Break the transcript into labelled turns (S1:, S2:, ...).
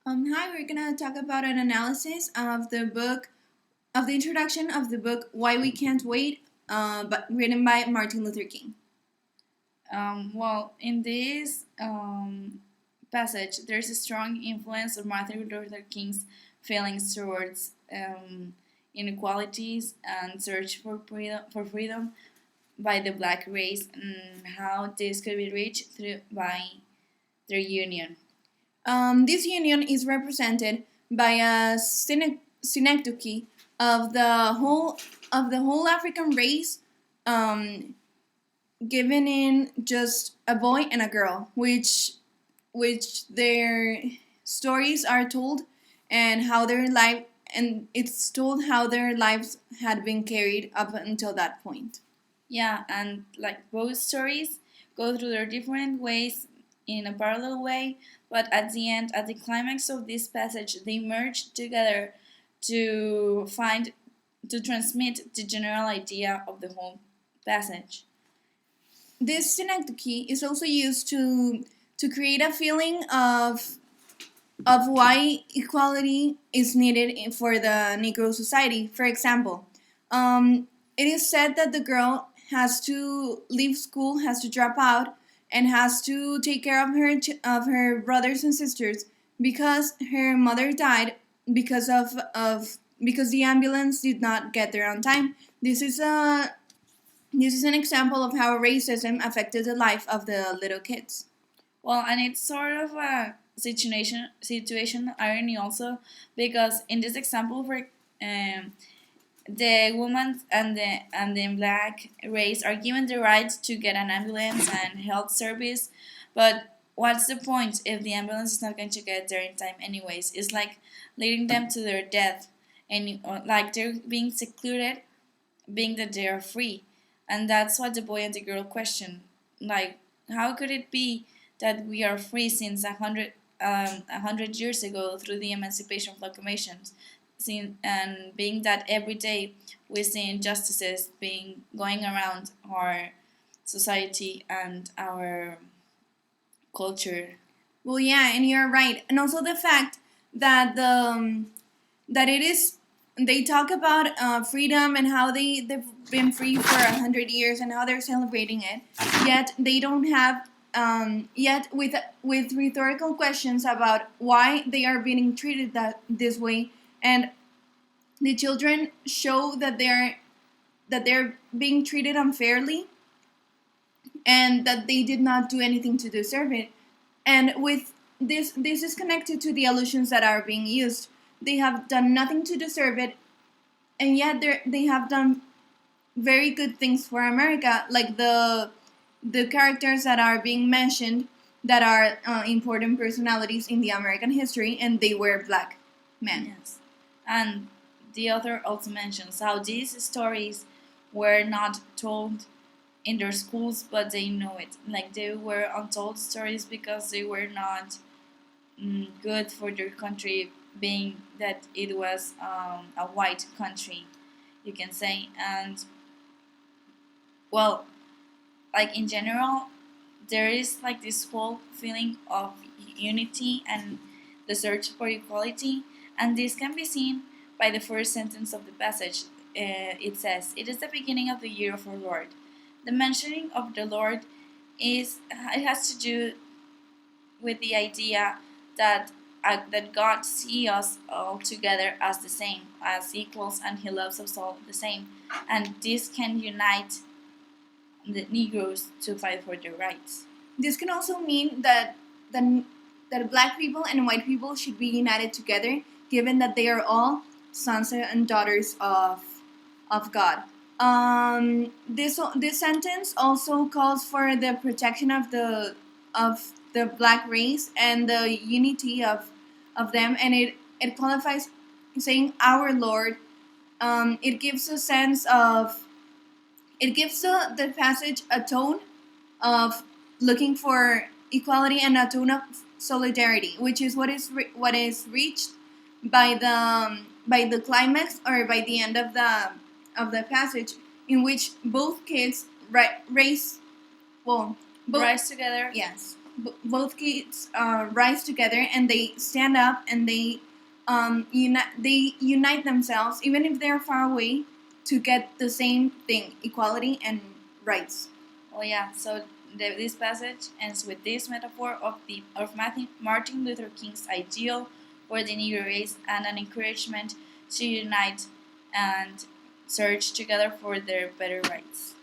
S1: Hi, we're gonna talk about an analysis of the book, of the introduction of the book Why We Can't Wait, but written by Martin Luther King.
S2: In this passage, there's a strong influence of Martin Luther King's feelings towards inequalities and search for freedom by the black race, and how this could be reached through by their union.
S1: This union is represented by a synecdoche of the whole African race, um, given in just a boy and a girl, which their stories are told, and how their life and it's told how their lives had been carried up until that point.
S2: Yeah, and like both stories go through their different ways in a parallel way, but at the end, at the climax of this passage, they merge together to find to transmit the general idea of the whole passage.
S1: This synecdoche is also used to create a feeling of why equality is needed for the Negro society. For example, it is said that the girl has to leave school, has to drop out, and has to take care of her brothers and sisters because her mother died because the ambulance did not get there on time. This is an example of how racism affected the life of the little kids.
S2: Well, and it's sort of a situation irony also, because in this example, for the women and the black race are given the right to get an ambulance and health service, but what's the point if the ambulance is not going to get there in time anyways? It's like leading them to their death, and like they're being secluded, being that they are free. And that's what the boy and the girl question, like, how could it be that we are free since 100 years ago through the emancipation proclamations, and being that every day we see injustices being going around our society and our culture.
S1: Well, yeah, and you're right, and also the fact that that it is they talk about freedom and how they've been free for 100 years and how they're celebrating it, yet they don't have yet with rhetorical questions about why they are being treated this way, and the children show that they're being treated unfairly and that they did not do anything to deserve it. And with this is connected to the allusions that are being used. They have done nothing to deserve it, and yet they have done very good things for America, like the characters that are being mentioned that are important personalities in the American history, and they were black men.
S2: Yes. And the author also mentions how these stories were not told in their schools, but they know it. Like they were untold stories because they were not good for their country, being that it was a white country, you can say. And well, like in general, there is like this whole feeling of unity and the search for equality, and this can be seen by the first sentence of the passage. It says, "It is the beginning of the year of our Lord." The mentioning of the Lord is it has to do with the idea that God sees us all together as the same, as equals, and He loves us all the same, and this can unite the Negroes to fight for their rights.
S1: This can also mean that black people and white people should be united together, given that they are all sons and daughters of God. This sentence also calls for the protection of the black race and the unity of them, and it qualifies saying our Lord. It gives a sense of it gives the passage a tone of looking for equality and a tone of solidarity, which is what is reached by the climax, or by the end of the passage, in which both kids race well both
S2: Rise together.
S1: yes both kids rise together and they stand up and they unite themselves even if they're far away to get the same thing, equality and rights.
S2: Oh yeah, so this passage ends with this metaphor of Martin Luther King's ideal for the Negro race and an encouragement to unite and search together for their better rights.